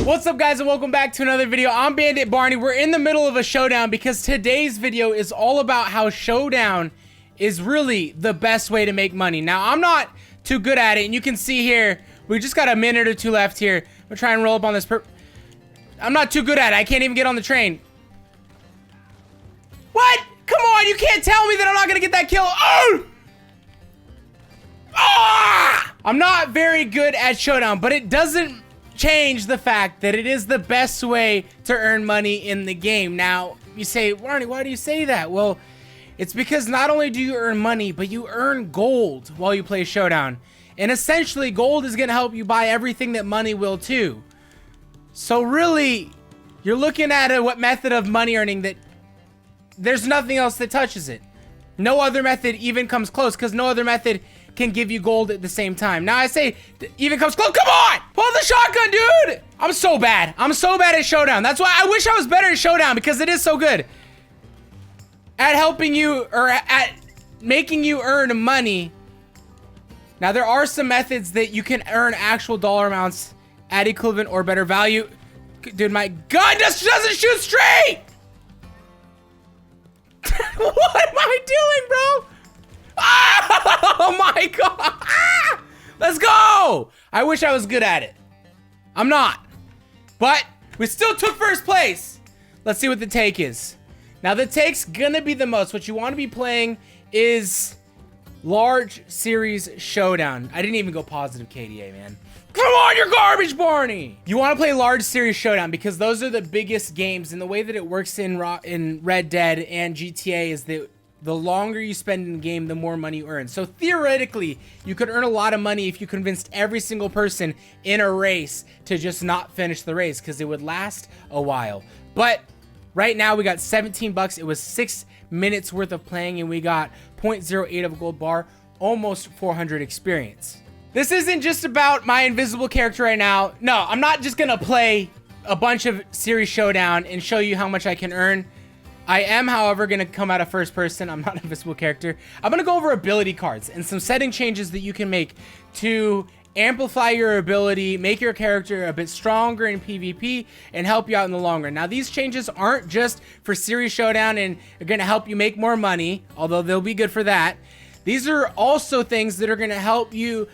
What's up, guys, and welcome back to another video. I'm Bandit Barney. We're in the middle of a showdown because today's video is all about how Showdown is really the best way to make money. Now, I'm not too good at it, and you can see here, we just got a minute or two left here. I'm gonna try and roll up on this I'm not too good at it. I can't even get on the train. What? Come on, you can't tell me that I'm not gonna get that kill. Oh! Ah! I'm not very good at Showdown, but it doesn't change the fact that it is the best way to earn money in the game. Now, you say, Barney, why do you say that? Well, it's because not only do you earn money, but you earn gold while you play Showdown. And essentially, gold is going to help you buy everything that money will too. So really, you're looking at what method of money earning that there's nothing else that touches it. No other method even comes close, because no other method can give you gold at the same time. Now I say, even comes close. Come on! Pull the shotgun, dude! I'm so bad. I'm so bad at Showdown. That's why I wish I was better at Showdown, because it is so good at helping you, or at making you earn money. Now, there are some methods that you can earn actual dollar amounts at equivalent or better value. Dude, my gun just doesn't shoot straight! What am I doing, bro? Oh my god! Ah! Let's go! I wish I was good at it. I'm not. But we still took first place. Let's see what the take is. Now, the take's gonna be the most. What you want to be playing is large series Showdown. I didn't even go positive KDA, man. Come on, you're garbage, Barney! You want to play large series Showdown because those are the biggest games, and the way that it works in Red Dead and GTA is that the longer you spend in the game, the more money you earn. So theoretically, you could earn a lot of money if you convinced every single person in a race to just not finish the race, because it would last a while. But right now we got 17 bucks. It was 6 minutes worth of playing, and we got 0.08 of a gold bar, almost 400 experience. This isn't just about my invisible character right now. No, I'm not just gonna play a bunch of series Showdown and show you how much I can earn. I am, however, gonna come out of first person. I'm not an invisible character. I'm gonna go over ability cards and some setting changes that you can make to amplify your ability, make your character a bit stronger in PvP, and help you out in the long run. Now, these changes aren't just for series Showdown and are gonna help you make more money, although they'll be good for that. These are also things that are gonna help you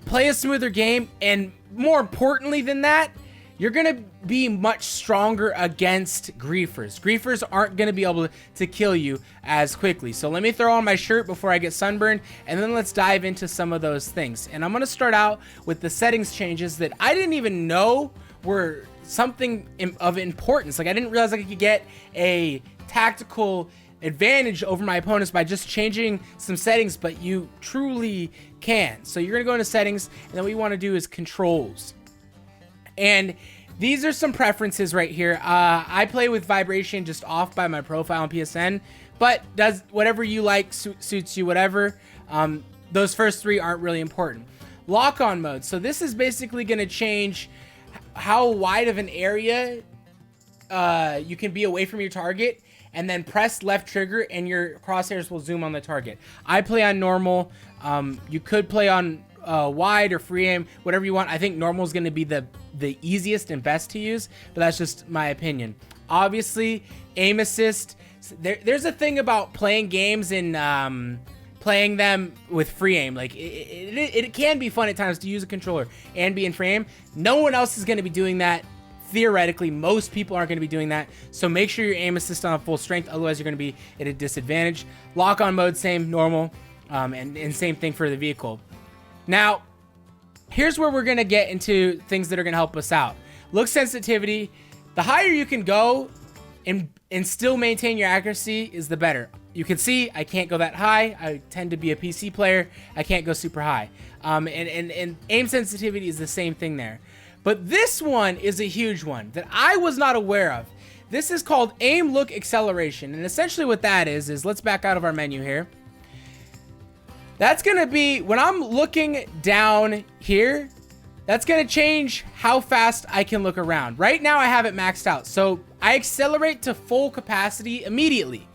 play a smoother game, and more importantly than that, you're gonna be much stronger against griefers. Griefers aren't gonna be able to kill you as quickly. So let me throw on my shirt before I get sunburned, and then let's dive into some of those things. And I'm gonna start out with the settings changes that I didn't even know were something of importance. Like, I didn't realize I could get a tactical advantage over my opponents by just changing some settings, but you truly can. So you're gonna go into settings, and then what you want to do is controls. And these are some preferences right here. I play with vibration just off by my profile on PSN, but does whatever you like, suits you, whatever. Those first three aren't really important. Lock-on mode. So this is basically gonna change how wide of an area you can be away from your target, and then press left trigger and your crosshairs will zoom on the target. I play on normal. You could play on wide or free aim, whatever you want. I think normal is going to be the easiest and best to use, but that's just my opinion. Obviously, aim assist. There's a thing about playing games and playing them with free aim. Like, it can be fun at times to use a controller and be in free aim. No one else is going to be doing that. Theoretically, most people aren't going to be doing that, so make sure your aim assist on full strength, otherwise you're going to be at a disadvantage. Lock-on mode, same, normal, and same thing for the vehicle. Now, here's where we're going to get into things that are going to help us out. Look sensitivity. The higher you can go and still maintain your accuracy is the better. You can see I can't go that high. I tend to be a PC player. I can't go super high. And aim sensitivity is the same thing there. But this one is a huge one that I was not aware of. This is called aim look acceleration. And essentially what that is let's back out of our menu here. That's gonna be, when I'm looking down here, that's gonna change how fast I can look around. Right now I have it maxed out, so I accelerate to full capacity immediately.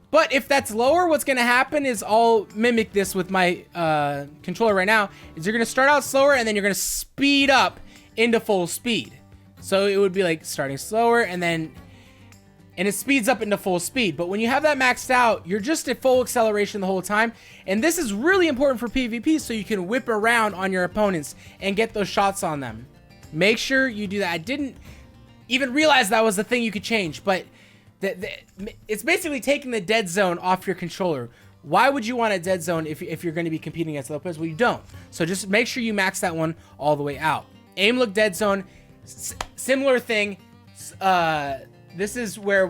But if that's lower, what's gonna happen is, I'll mimic this with my controller right now, is you're gonna start out slower and then you're gonna speed up into full speed. So it would be like starting slower and it speeds up into full speed. But when you have that maxed out, you're just at full acceleration the whole time. And this is really important for PvP so you can whip around on your opponents and get those shots on them. Make sure you do that. I didn't even realize that was the thing you could change, but it's basically taking the dead zone off your controller. Why would you want a dead zone if you're going to be competing against other players? Well, you don't. So just make sure you max that one all the way out. Aim, look, dead zone, similar thing. This is where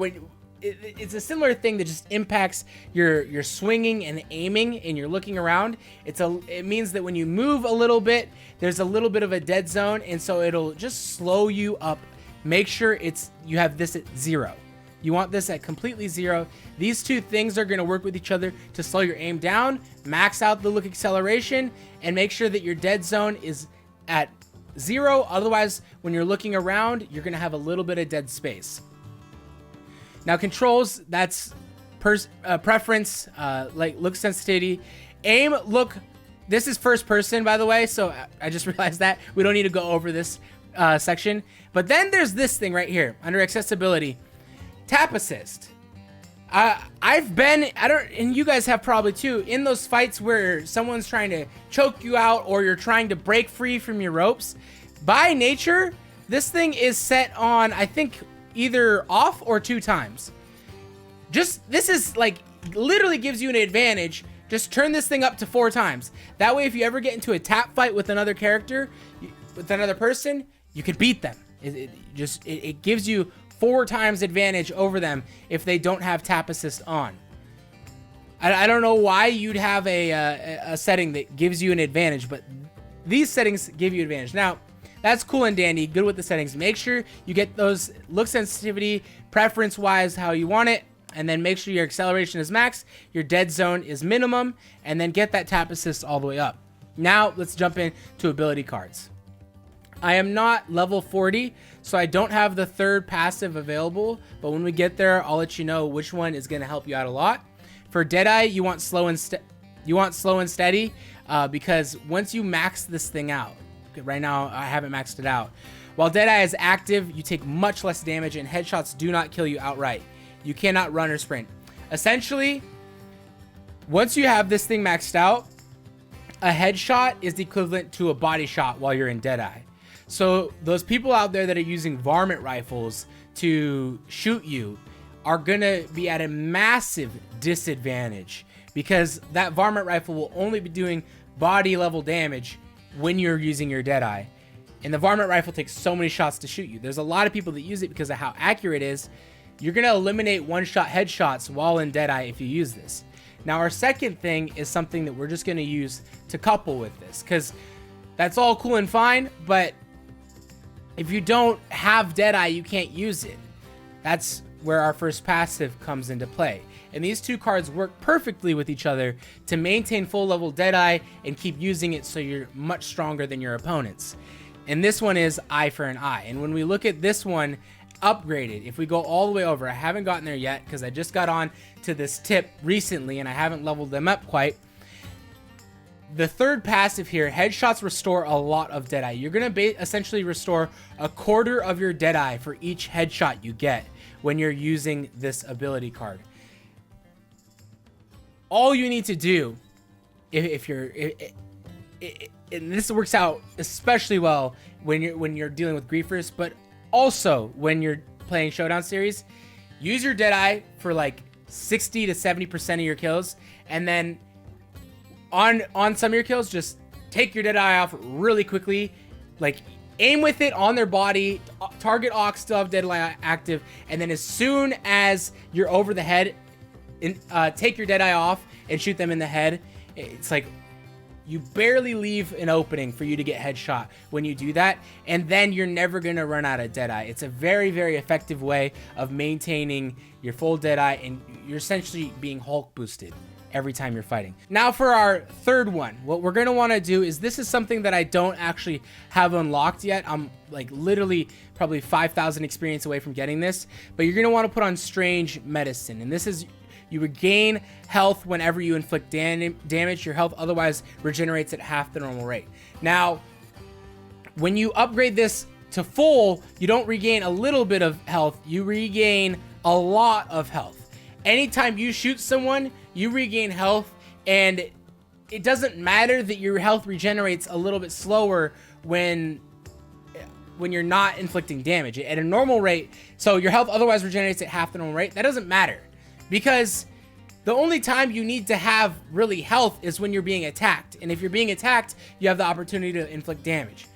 it's a similar thing that just impacts your swinging and aiming and you're looking around. It means that when you move a little bit, there's a little bit of a dead zone, and so it'll just slow you up. Make sure you have this at 0. You want this at completely 0. These two things are going to work with each other to slow your aim down, max out the look acceleration, and make sure that your dead zone is at 0. Otherwise, when you're looking around, you're going to have a little bit of dead space. Now controls, that's preference, like look sensitivity. Aim, look, this is first person, by the way, so I just realized that. We don't need to go over this section. But then there's this thing right here, under accessibility. Tap assist. I've been, and you guys have probably too, in those fights where someone's trying to choke you out or you're trying to break free from your ropes. By nature, this thing is set on, I think, either off or 2 times. This is like, literally gives you an advantage. Just turn this thing up to 4 times. That way, if you ever get into a tap fight with another character, with another person, you could beat them. It gives you 4 times advantage over them if they don't have tap assist on. I don't know why you'd have a setting that gives you an advantage, but these settings give you advantage. Now, that's cool and dandy, good with the settings. Make sure you get those look sensitivity, preference-wise, how you want it, and then make sure your acceleration is max, your dead zone is minimum, and then get that tap assist all the way up. Now, let's jump into ability cards. I am not level 40, so I don't have the third passive available, but when we get there, I'll let you know which one is going to help you out a lot. For Deadeye, you want slow and steady, because once you max this thing out, right now I haven't maxed it out. While Deadeye is active, you take much less damage and headshots do not kill you outright. You cannot run or sprint. Essentially, once you have this thing maxed out, a headshot is equivalent to a body shot while you're in Deadeye. So those people out there that are using varmint rifles to shoot you are gonna be at a massive disadvantage because that varmint rifle will only be doing body level damage when you're using your Deadeye. And the varmint rifle takes so many shots to shoot you. There's a lot of people that use it because of how accurate it is. You're gonna eliminate one-shot headshots while in Deadeye if you use this. Now our second thing is something that we're just gonna use to couple with this, because that's all cool and fine, but if you don't have Deadeye, you can't use it. That's where our first passive comes into play. And these two cards work perfectly with each other to maintain full level Deadeye and keep using it so you're much stronger than your opponents. And this one is Eye for an Eye. And when we look at this one upgraded, if we go all the way over, I haven't gotten there yet because I just got on to this tip recently and I haven't leveled them up quite. The third passive here, headshots restore a lot of Deadeye. You're going to essentially restore a quarter of your Deadeye for each headshot you get when you're using this ability card. All you need to do, and this works out especially well when you're dealing with griefers, but also when you're playing Showdown series, use your Deadeye for like 60 to 70% of your kills, and then on some of your kills, just take your Deadeye off really quickly, like aim with it on their body, target Ox, still have Deadeye active, and then as soon as you're over the head, take your Deadeye off and shoot them in the head. It's like you barely leave an opening for you to get headshot when you do that, and then you're never going to run out of Deadeye. It's a very, very effective way of maintaining your full Deadeye, and you're essentially being Hulk boosted every time you're fighting. Now for our third one, what we're going to want to do is, this is something that I don't actually have unlocked yet. I'm like literally probably 5,000 experience away from getting this, but you're going to want to put on Strange Medicine. And this is, you regain health whenever you inflict damage. Your health otherwise regenerates at half the normal rate. Now, When you upgrade this to full, you don't regain a little bit of health, you regain a lot of health. Anytime you shoot someone, you regain health, and it doesn't matter that your health regenerates a little bit slower when you're not inflicting damage. At a normal rate, so your health otherwise regenerates at half the normal rate, that doesn't matter. Because the only time you need to have really health is when you're being attacked. And if you're being attacked, you have the opportunity to inflict damage.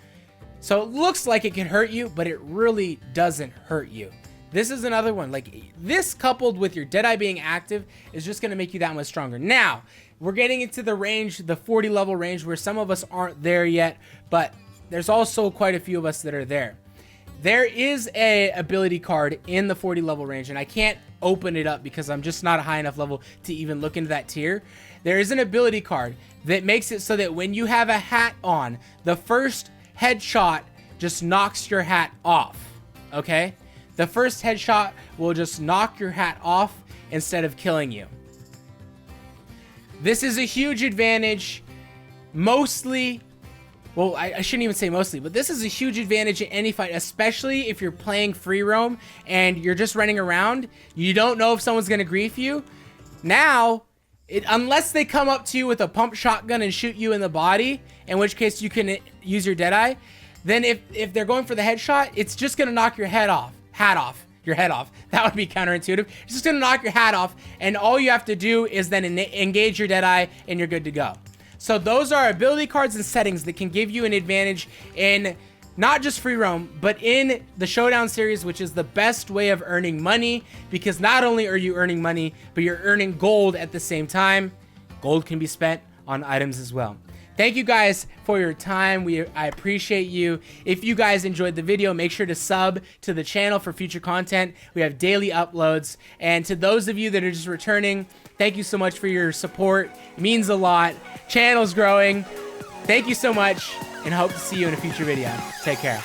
So it looks like it can hurt you, but it really doesn't hurt you. This is another one. Like, this coupled with your Deadeye being active is just going to make you that much stronger. Now, we're getting into the range, the 40 level range, where some of us aren't there yet, but there's also quite a few of us that are there. There is a ability card in the 40 level range, and I can't open it up because I'm just not a high enough level to even look into that tier. There is an ability card that makes it so that when you have a hat on, the first headshot just knocks your hat off, okay? The first headshot will just knock your hat off instead of killing you. This is a huge advantage, mostly, well, I shouldn't even say mostly, but this is a huge advantage in any fight, especially if you're playing free roam and you're just running around. You don't know if someone's going to grief you. Now, unless they come up to you with a pump shotgun and shoot you in the body, in which case you can use your Deadeye, then if they're going for the headshot, it's just going to knock your head off. Your head off. That would be counterintuitive. It's just gonna knock your hat off, and all you have to do is then engage your Deadeye, and you're good to go. So those are ability cards and settings that can give you an advantage in not just free roam, but in the Showdown series, which is the best way of earning money, because not only are you earning money, but you're earning gold at the same time. Gold can be spent on items as well. Thank you guys for your time. I appreciate you. If you guys enjoyed the video, make sure to sub to the channel for future content. We have daily uploads. And to those of you that are just returning, thank you so much for your support. It means a lot. Channel's growing. Thank you so much, and hope to see you in a future video. Take care.